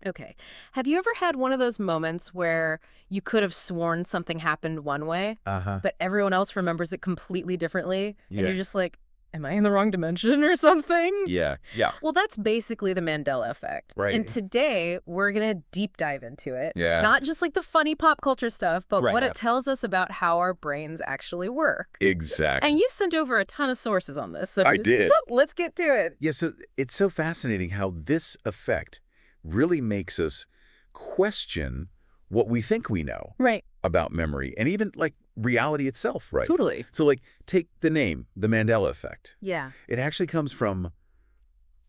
Okay. Have you ever had one of those moments where you could have sworn something happened one way, Uh-huh. but everyone else remembers it completely differently, and Yeah. you're just like, am I in the wrong dimension or something? Yeah. Yeah. Well, that's basically the Mandela Effect. And Right. today, we're going to deep dive into it. Yeah. Not just like the funny pop culture stuff, but Right. what it tells us about how our brains actually work. Exactly. And you sent over a ton of sources on this, so I did. let's get to it. Yeah, so it's so fascinating how this effect really makes us question what we think we know Right. about memory and even like reality itself, right? Totally. So like take the name, the Mandela Effect. Yeah. It actually comes from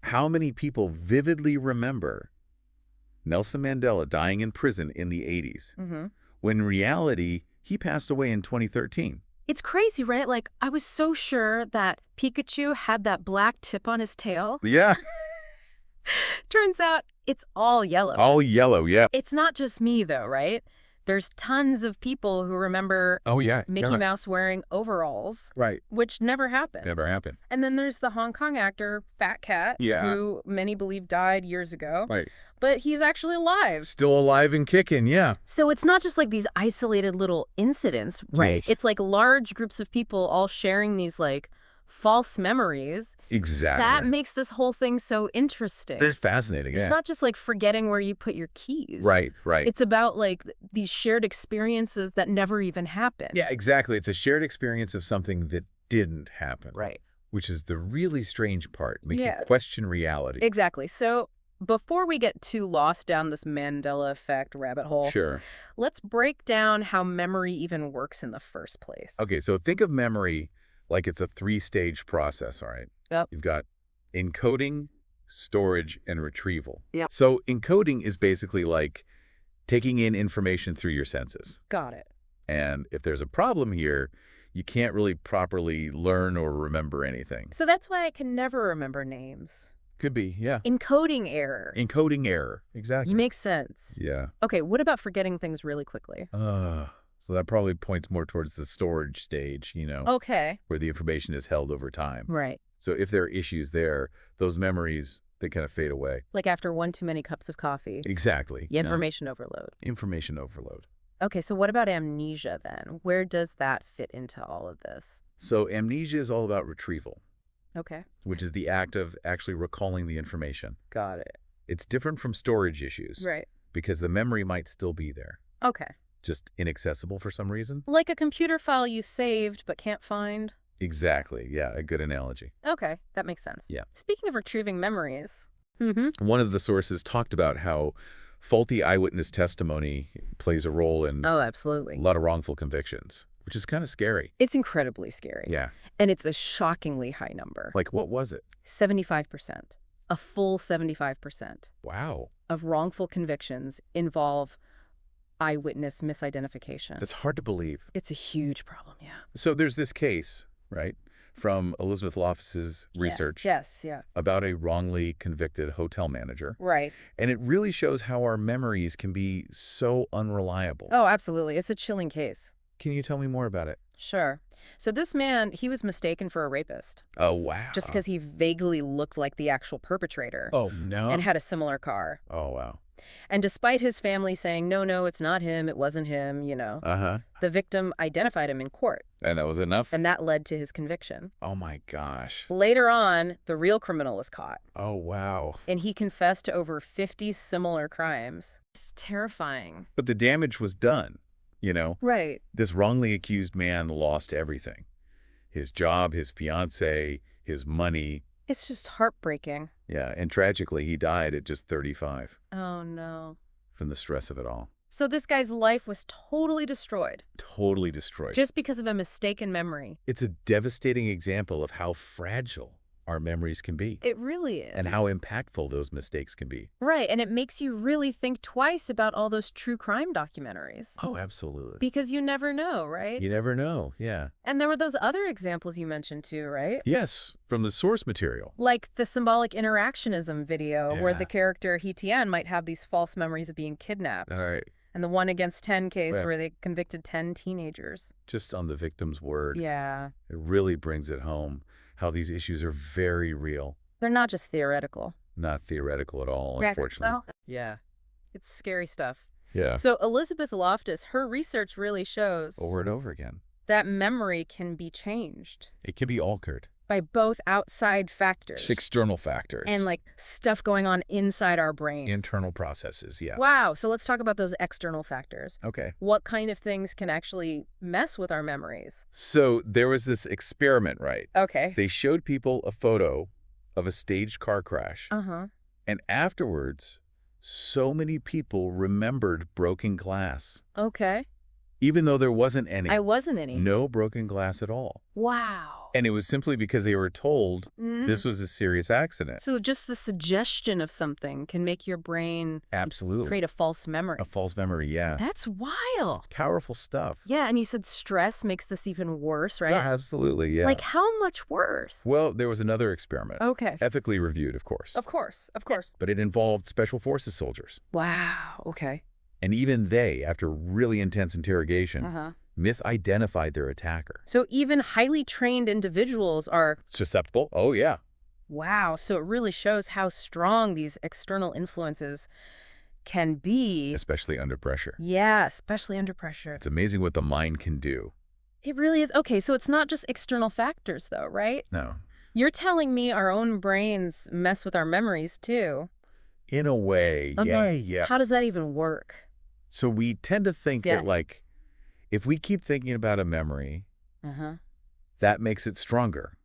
how many people vividly remember Nelson Mandela dying in prison in the 80s, Mm-hmm. when in reality, he passed away in 2013. It's crazy, right? Like, I was so sure that Pikachu had that black tip on his tail. Yeah. Turns out it's all yellow. All yellow, yeah. It's not just me, though, right? There's tons of people who remember Oh, yeah. Mickey Mouse wearing overalls, Right. which never happened. Never happened. And then there's the Hong Kong actor, Fat Cat, Yeah. who many believe died years ago. Right. But he's actually alive. Still alive and kicking, yeah. So it's not just like these isolated little incidents, right? Yes. It's like large groups of people all sharing these like false memories. Exactly. That makes this whole thing so interesting. It's fascinating, It's yeah. not just like forgetting where you put your keys. Right, right. It's about like these shared experiences that never even happened. Yeah, exactly. It's a shared experience of something that didn't happen. Right. Which is the really strange part. Makes Yeah. you question reality. Exactly. So before we get too lost down this Mandela Effect rabbit hole, Sure. let's break down how memory even works in the first place. Okay, so think of memory like it's a three-stage process, all right? Yep. You've got encoding, storage, and retrieval. Yep. So encoding is basically like taking in information through your senses. Got it. And if there's a problem here, you can't really properly learn or remember anything. So that's why I can never remember names. Could be, yeah. Encoding error. Encoding error, exactly. You make sense. Yeah. Okay, what about forgetting things really quickly? So that probably points more towards the storage stage, Okay. where the information is held over time. Right. So if there are issues there, those memories, they kind of fade away. Like after one too many cups of coffee. Exactly. Information overload. Information overload. Okay, so what about amnesia then? Where does that fit into all of this? So amnesia is all about retrieval, Okay. which is the act of actually recalling the information. Got it. It's different from storage issues Right. because the memory might still be there, Okay. just inaccessible for some reason. Like a computer file you saved but can't find? Exactly. Yeah, a good analogy. Okay, that makes sense. Yeah. Speaking of retrieving memories. Mm-hmm. One of the sources talked about how faulty eyewitness testimony plays a role in Oh, a absolutely. lot of wrongful convictions, which is kind of scary. It's incredibly scary. Yeah. And it's a shockingly high number. Like, what was it? 75%. A full 75% Wow. of wrongful convictions involve eyewitness misidentification. That's hard to believe. It's a huge problem, yeah. So there's this case, right, from Elizabeth Loftus's research Yes, yeah. about a wrongly convicted hotel manager. Right. And it really shows how our memories can be so unreliable. Oh, absolutely. It's a chilling case. Can you tell me more about it? Sure. So this man, he was mistaken for a rapist Oh, wow. just because he vaguely looked like the actual perpetrator Oh, no. and had a similar car. Oh, wow. And despite his family saying, no, it's not him, it wasn't him, Uh-huh. the victim identified him in court, And that was enough? and that led to his conviction. Oh, my gosh. Later on, the real criminal was caught, Oh, wow. and he confessed to over 50 similar crimes. It's terrifying. But the damage was done, Right. This wrongly accused man lost everything. His job, his fiancée, his money. It's just heartbreaking. Yeah, and tragically, he died at just 35 Oh, no. from the stress of it all. So this guy's life was totally destroyed Totally destroyed. just because of a mistaken memory. It's a devastating example of how fragile our memories can be It really is. and how impactful those mistakes can be. Right, and it makes you really think twice about all those true crime documentaries. Oh, absolutely. Because you never know, right? You never know, yeah. And there were those other examples you mentioned too, right? Yes, from the source material. Like the symbolic interactionism video where Yeah. the character Hetien might have these false memories of being kidnapped. All right, And the 1 against 10 case Right. where they convicted 10 teenagers. just on the victim's word. Yeah. It really brings it home how these issues are very real, They're not just theoretical. not theoretical at all, Right. unfortunately. Yeah. It's scary stuff. Yeah. So Elizabeth Loftus, her research really shows Over and over again. that memory can be changed It can be altered. by both outside factors External factors. and like stuff going on inside our brains. Internal processes, yeah. Wow. So let's talk about those external factors. Okay. What kind of things can actually mess with our memories? So there was this experiment, right? Okay. They showed people a photo of a staged car crash. Uh-huh. And afterwards, so many people remembered broken glass. Okay. Even though there wasn't any. I wasn't any. No broken glass at all. Wow. And it was simply because they were told this was a serious accident. So just the suggestion of something can make your brain Absolutely. create a false memory. A false memory, yeah. That's wild. It's powerful stuff. Yeah, and you said stress makes this even worse, right? Absolutely, yeah. Like how much worse? Well, there was another experiment. Okay. Ethically reviewed, of course. Of course, of course. But it involved Special Forces soldiers. Wow, okay. And even they, after really intense interrogation, Uh-huh. identified their attacker. So even highly trained individuals are, Susceptible? Oh, yeah. wow, so it really shows how strong these external influences can be. Especially under pressure. Yeah, especially under pressure. It's amazing what the mind can do. It really is. Okay, so it's not just external factors though, right? No. You're telling me our own brains mess with our memories too. In a way, Okay. yes. How does that even work? So we tend to think Yeah. that, like, if we keep thinking about a memory, Uh-huh. that makes it stronger.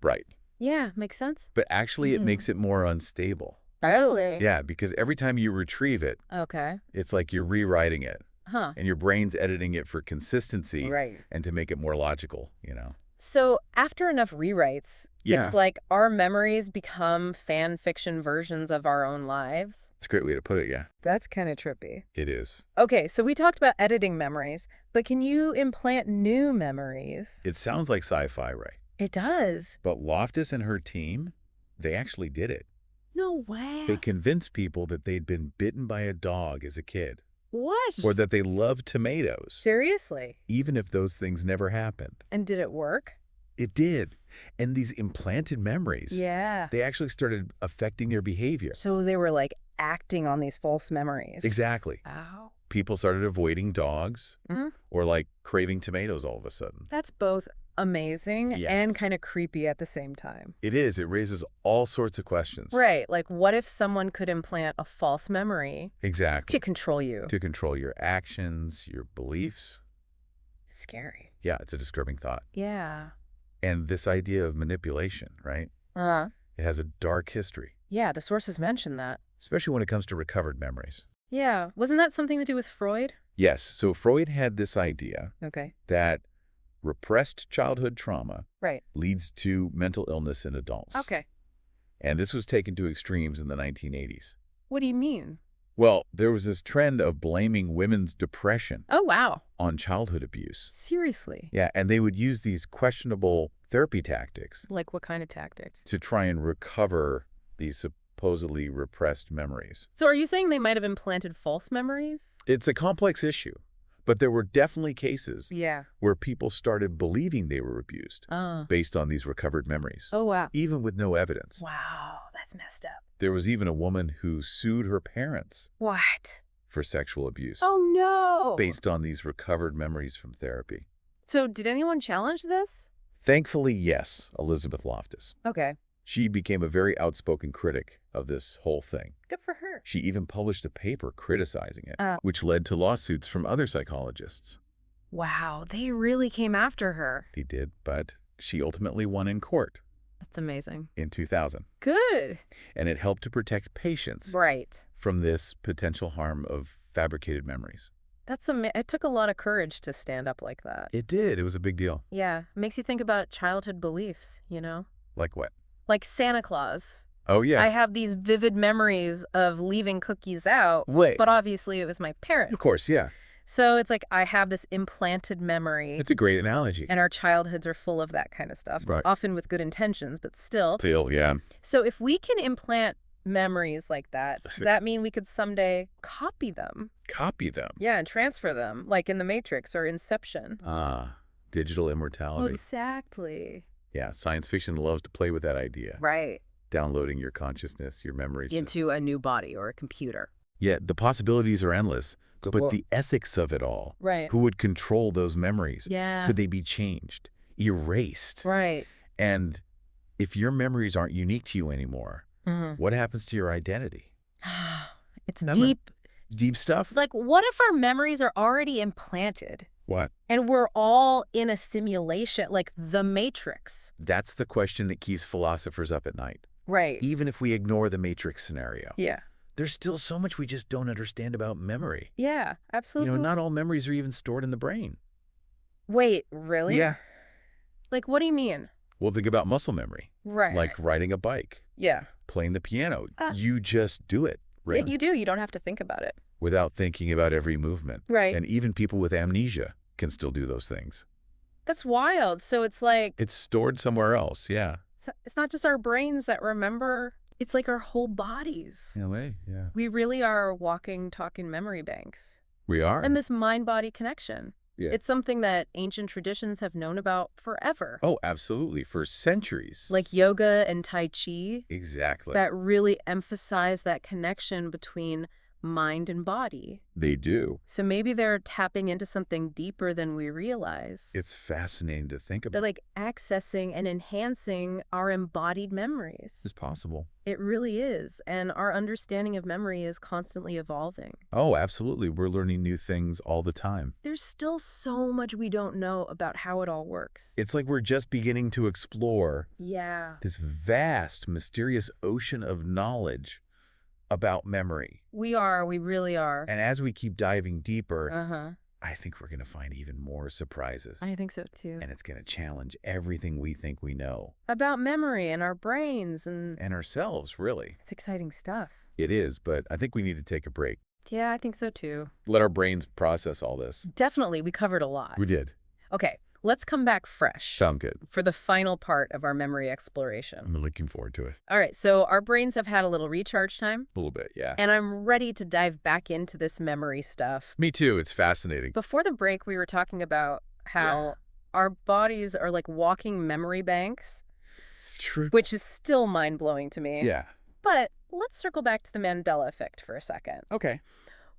Right. Yeah, makes sense. But actually, it Mhm. makes it more unstable. Really? Yeah, because every time you retrieve it, Okay. it's like you're rewriting it. Huh. And your brain's editing it for consistency Right. and to make it more logical, you know? So after enough rewrites, Yeah. it's like our memories become fan fiction versions of our own lives. It's a great way to put it, yeah. That's kind of trippy. It is. Okay, so we talked about editing memories, but can you implant new memories? It sounds like sci-fi, right? It does. But Loftus and her team, they actually did it. No way. They convinced people that they'd been bitten by a dog as a kid, What? or that they loved tomatoes, Seriously? even if those things never happened. And did it work? It did. And these implanted memories, Yeah. they actually started affecting their behavior. So they were like acting on these false memories. Exactly. Wow. People started avoiding dogs Mhm. or like craving tomatoes all of a sudden. That's both amazing Yeah. and kind of creepy at the same time. It is. It raises all sorts of questions. Right. Like, what if someone could implant a false memory Exactly. to control you? To control your actions, your beliefs. It's scary. Yeah, it's a disturbing thought. Yeah. And this idea of manipulation, right? It has a dark history, Yeah, the sources mention that. especially when it comes to recovered memories. Yeah. Wasn't that something to do with Freud? Yes, so Freud had this idea Okay. that repressed childhood trauma Right. leads to mental illness in adults. Okay. And this was taken to extremes in the 1980s. What do you mean? Well, there was this trend of blaming women's depression Oh, wow. on childhood abuse. Seriously? Yeah, and they would use these questionable therapy tactics Like what kind of tactics? to try and recover these supposedly repressed memories. So are you saying they might have implanted false memories? It's a complex issue, but there were definitely cases Yeah. where people started believing they were abused based on these recovered memories, Oh, wow. even with no evidence. Wow. That's messed up. There was even a woman who sued her parents What? for sexual abuse Oh, no. based on these recovered memories from therapy. So did anyone challenge this? Thankfully, yes, Elizabeth Loftus. Okay. She became a very outspoken critic of this whole thing. Good for her. She even published a paper criticizing it, Uh. which led to lawsuits from other psychologists. Wow. They really came after her. They did, but she ultimately won in court That's amazing. in 2000. Good. And it helped to protect patients Right. from this potential harm of fabricated memories. It took a lot of courage to stand up like that. It did. It was a big deal. Yeah. Makes you think about childhood beliefs, you know? Like what? Like Santa Claus. Oh, yeah. I have these vivid memories of leaving cookies out, Wait. but obviously it was my parent. Of course, yeah. So it's like I have this implanted memory, It's a great analogy. and our childhoods are full of that kind of stuff, Right. often with good intentions, but still. Still, yeah. So if we can implant memories like that, does that mean we could someday copy them? Copy them. Yeah, and transfer them, like in The Matrix or Inception. Ah, digital immortality. Exactly. Yeah, science fiction loves to play with that idea. Right. Downloading your consciousness, your memories. Into a new body or a computer. Yet the possibilities are endless. So But what- the ethics of it all, Right. who would control those memories? Yeah. Could they be changed, erased? Right. And if your memories aren't unique to you anymore, Mhm. what happens to your identity? It's Remember- deep. Deep stuff? Like, what if our memories are already implanted What? and we're all in a simulation, like the Matrix? That's the question that keeps philosophers up at night. Right. Even if we ignore the Matrix scenario, Yeah. there's still so much we just don't understand about memory. Yeah, absolutely. Not all memories are even stored in the brain. Wait, really? Yeah. Like, what do you mean? Well, think about muscle memory, Right. like riding a bike, yeah. playing the piano. Ah. You just do it, right? Yeah, you do. You don't have to think about it. Without thinking about every movement. Right. And even people with amnesia can still do those things. That's wild. So it's like, It's stored somewhere else, yeah. it's not just our brains that remember. It's like our whole bodies. In a way, yeah. We really are walking, talking memory banks. We are. And this mind-body connection. Yeah. It's something that ancient traditions have known about forever. Oh, absolutely. For centuries. Like yoga and Tai Chi, Exactly. that really emphasize that connection between mind and body. They do. So maybe they're tapping into something deeper than we realize. It's fascinating to think They're about. like accessing and enhancing our embodied memories. It's possible. It really is. And our understanding of memory is constantly evolving. Oh, absolutely. We're learning new things all the time. There's still so much we don't know about how it all works. It's like we're just beginning to explore Yeah. this vast, mysterious ocean of knowledge about memory. We really are. And as we keep diving deeper, Uh-huh. I think we're going to find even more surprises. I think so too. And it's going to challenge everything we think we know. About memory and our brains, and And ourselves, really. it's exciting stuff. It is, but I think we need to take a break. Yeah, I think so too. Let our brains process all this. Definitely, we covered a lot. We did. Okay, let's come back fresh Sound good. for the final part of our memory exploration. I'm looking forward to it. All right, so our brains have had a little recharge time, A little bit, yeah. and I'm ready to dive back into this memory stuff. Me too. It's fascinating. Before the break, we were talking about how our bodies are like walking memory banks, It's true. which is still mind-blowing to me. Yeah. But let's circle back to the Mandela Effect for a second. Okay.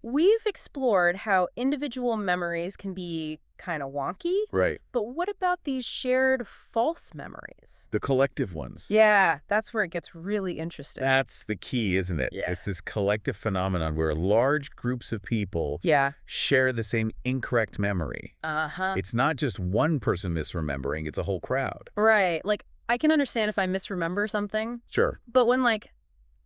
We've explored how individual memories can be kind of wonky, Right. but what about these shared false memories? The collective ones. Yeah, that's where it gets really interesting. That's the key, isn't it? Yeah. It's this collective phenomenon where large groups of people Yeah. share the same incorrect memory. Uh-huh. It's not just one person misremembering, it's a whole crowd. Right. Like, I can understand if I misremember something, Sure. but when, like,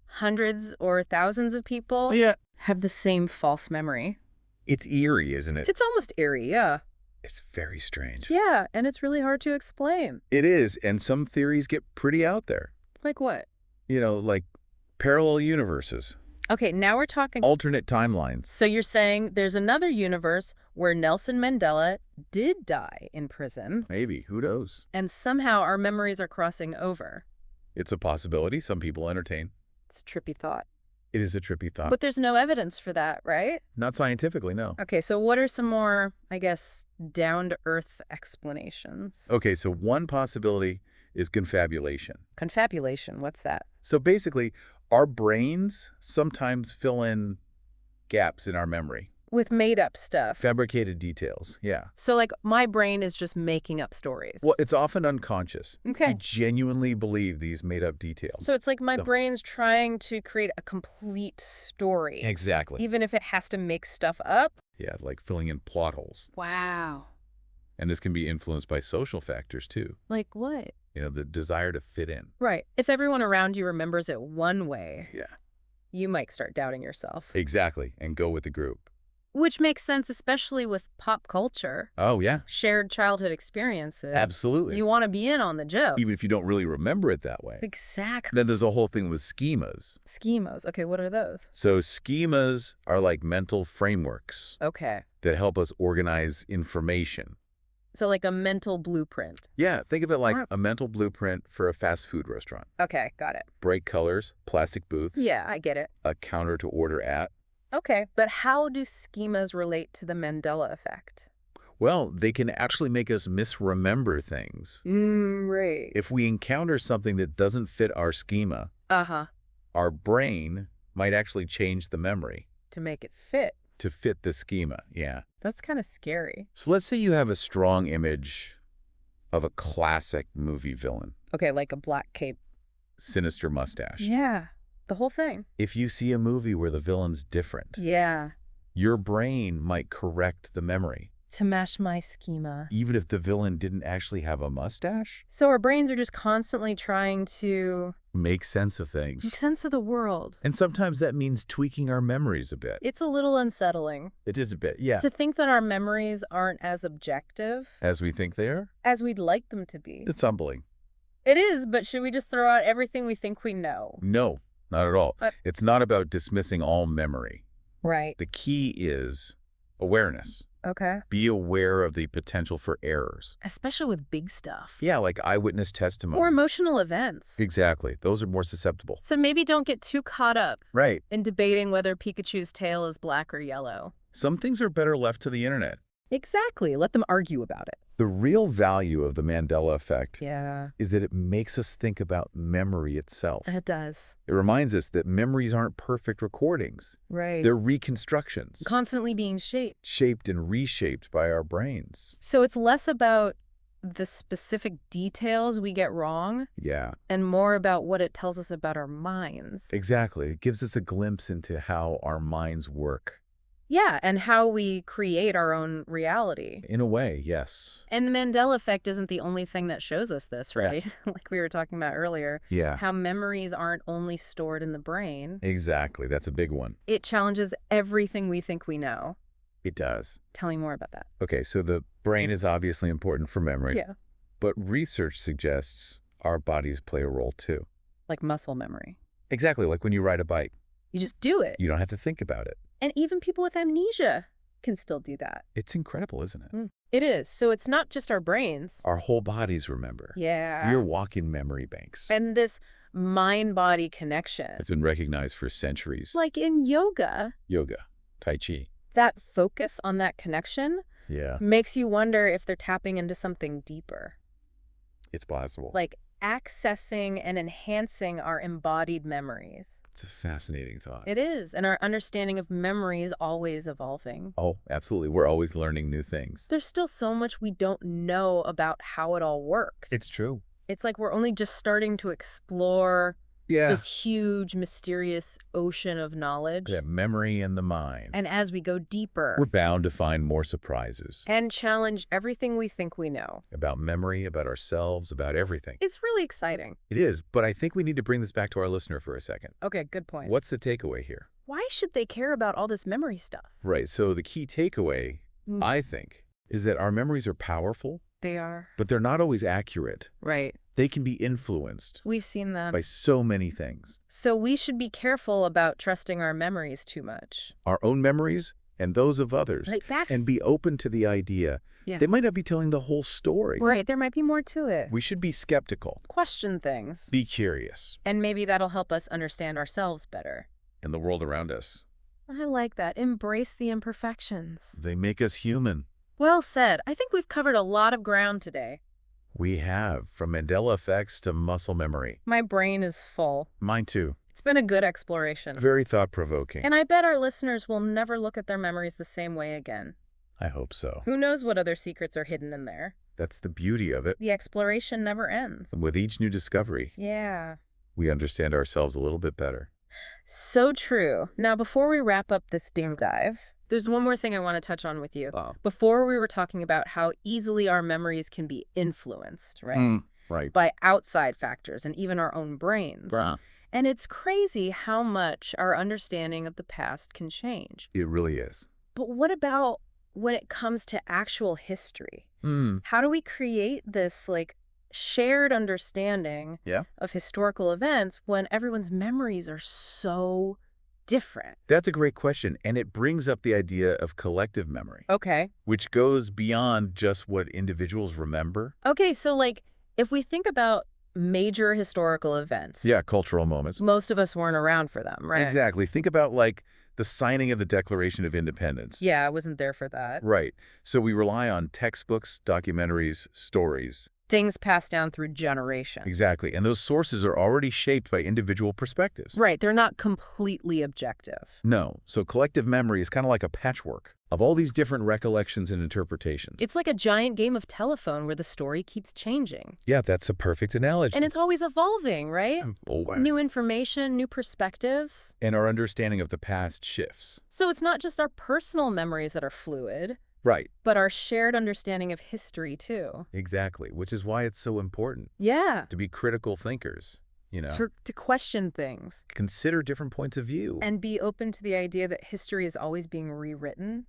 hundreds or thousands of people Yeah. have the same false memory, It's eerie, isn't it? it's almost eerie, yeah. It's very strange. Yeah, and it's really hard to explain. It is, and some theories get pretty out there. Like what? Like parallel universes, Okay, now we're talking. alternate timelines. So you're saying there's another universe where Nelson Mandela did die in prison, Maybe. Who knows? and somehow our memories are crossing over. It's a possibility some people entertain. It's a trippy thought. It is a trippy thought. But there's no evidence for that, right? Not scientifically, no. Okay, so what are some more, I guess, down-to-earth explanations? Okay, so one possibility is confabulation. Confabulation, what's that? So basically, our brains sometimes fill in gaps in our memory. With made-up stuff. Fabricated details, yeah. So, like, my brain is just making up stories. Well, it's often unconscious. Okay. You genuinely believe these made-up details. So it's like my No. brain's trying to create a complete story. Exactly. Even if it has to make stuff up. Yeah, like filling in plot holes. Wow. And this can be influenced by social factors, too. Like what? The desire to fit in. Right. If everyone around you remembers it one way, Yeah. you might start doubting yourself. Exactly, and go with the group. Which makes sense, especially with pop culture. Oh, yeah. Shared childhood experiences. Absolutely. You want to be in on the joke. Even if you don't really remember it that way. Exactly. Then there's a whole thing with schemas. Schemas. Okay, what are those? So schemas are like mental frameworks Okay. that help us organize information. So like a mental blueprint. Yeah, think of it like Alright. a mental blueprint for a fast food restaurant. Okay, got it. Bright colors, plastic booths, Yeah, I get it. a counter to order at. Okay, but how do schemas relate to the Mandela effect? Well, they can actually make us misremember things. Right. If we encounter something that doesn't fit our schema, Uh-huh. our brain might actually change the memory. to make it fit. To fit the schema, yeah. That's kind of scary. So let's say you have a strong image of a classic movie villain. Okay, like a black cape. Sinister mustache. Yeah, the whole thing. If you see a movie where the villain's different, Yeah. your brain might correct the memory, To match my schema. even if the villain didn't actually have a mustache. So our brains are just constantly trying to Make sense of make things. sense of the world. And sometimes that means tweaking our memories a bit. It's a little unsettling It is a bit, yeah. to think that our memories aren't as objective As we think they are. as we'd like them to be. It's humbling. It is, but should we just throw out everything we think we know? No, not at all. But- It's not about dismissing all memory. Right. The key is awareness. Okay. Be aware of the potential for errors. Especially with big stuff. Yeah, like eyewitness testimony. Or emotional events. Exactly. Those are more susceptible. So maybe don't get too caught up Right. in debating whether Pikachu's tail is black or yellow. Some things are better left to the internet. Exactly. Let them argue about it. The real value of the Mandela Effect Yeah, is that it makes us think about memory itself. it does. It reminds us that memories aren't perfect recordings. Right. They're reconstructions, Constantly being shaped. shaped and reshaped by our brains. So it's less about the specific details we get wrong Yeah, and more about what it tells us about our minds. exactly. It gives us a glimpse into how our minds work. Yeah, and how we create our own reality. In a way, yes. And the Mandela Effect isn't the only thing that shows us this, right? Yes. Like we were talking about earlier. Yeah, How memories aren't only stored in the brain. exactly. That's a big one. It challenges everything we think we know. It does. Tell me more about that. Okay, so the brain is obviously important for memory, Yeah. but research suggests our bodies play a role too. Like muscle memory. Exactly, like when you ride a bike. You just do it. You don't have to think about it. And even people with amnesia can still do that. It's incredible, isn't it? It is. So it's not just our brains. Our whole bodies remember. Yeah. We're walking memory banks. And this mind-body connection. It's been recognized for centuries. Like in yoga, Yoga, Tai Chi. that focus on that connection Yeah, makes you wonder if they're tapping into something deeper. it's possible. Like accessing and enhancing our embodied memories. It's a fascinating thought. It is. And our understanding of memory is always evolving. Oh, absolutely. We're always learning new things. There's still so much we don't know about how it all works. It's true. It's like we're only just starting to explore Yeah. this huge, mysterious ocean of knowledge. That memory and the mind. And as we go deeper We're bound to find more surprises and challenge everything we think we know, about memory, about ourselves, about everything. it's really exciting. It is, but I think we need to bring this back to our listener for a second. Okay, good point. What's the takeaway here? Why should they care about all this memory stuff? Right, so the key takeaway, Mm. I think, is that our memories are powerful, They are. but they're not always accurate. Right. They can be influenced We've seen that. by so many things. So we should be careful about trusting our memories too much. Our own memories and those of others. Right, that's... And be open to the idea Yeah. they might not be telling the whole story. Right, there might be more to it. We should be skeptical. Question things. Be curious And maybe that'll help us understand ourselves better. in the world around us. I like that. Embrace the imperfections. They make us human. Well said. I think we've covered a lot of ground today. We have, from Mandela effects to muscle memory. My brain is full. Mine too. It's been a good exploration. Very thought-provoking. And I bet our listeners will never look at their memories the same way again. I hope so. Who knows what other secrets are hidden in there? That's the beauty of it. The exploration never ends. And with each new discovery, Yeah. we understand ourselves a little bit better. So true. Now, before we wrap up this deep dive, there's one more thing I want to touch on with you. Wow. Before we were talking about how easily our memories can be influenced, right? Right. By outside factors and even our own brains. Bruh. And it's crazy how much our understanding of the past can change. It really is. But what about when it comes to actual history? Mm. How do we create this, like, shared understanding Yeah. of historical events when everyone's memories are so different? That's a great question, and it brings up the idea of collective memory, Okay. which goes beyond just what individuals remember. Okay, so, like, if we think about major historical events, Yeah, cultural moments. most of us weren't around for them, right? Exactly. Think about, like, the signing of the Declaration of Independence. Yeah, I wasn't there for that. Right. So we rely on textbooks, documentaries, stories. Things passed down through generations. Exactly. And those sources are already shaped by individual perspectives. Right, they're not completely objective. No. So collective memory is kind of like a patchwork of all these different recollections and interpretations. It's like a giant game of telephone where the story keeps changing. Yeah, that's a perfect analogy. And it's always evolving, right? Always. New information, new perspectives. And our understanding of the past shifts. So it's not just our personal memories that are fluid, Right. but our shared understanding of history, too. Exactly. Which is why it's so important Yeah. to be critical thinkers, To question things. Consider different points of view. And be open to the idea that history is always being rewritten.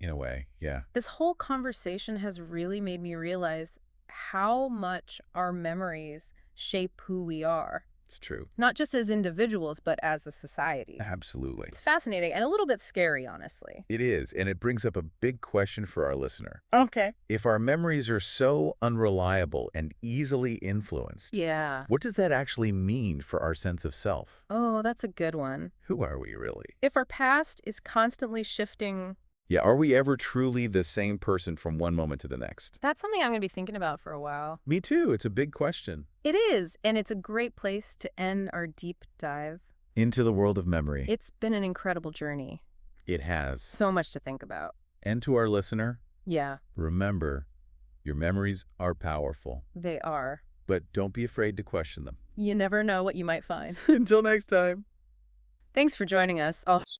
In a way, yeah. This whole conversation has really made me realize how much our memories shape who we are. It's true. Not just as individuals, but as a society. Absolutely. It's fascinating and a little bit scary, honestly. It is, and it brings up a big question for our listener. Okay. If our memories are so unreliable and easily influenced, Yeah. what does that actually mean for our sense of self? Oh, that's a good one. Who are we really? If our past is constantly shifting, Yeah, are we ever truly the same person from one moment to the next? that's something I'm going to be thinking about for a while. Me too. It's a big question. It is, and it's a great place to end our deep dive. Into the world of memory. It's been an incredible journey. It has. So much to think about. And to our listener, Yeah, remember, your memories are powerful, they are. but don't be afraid to question them. You never know what you might find. Until next time. Thanks for joining us.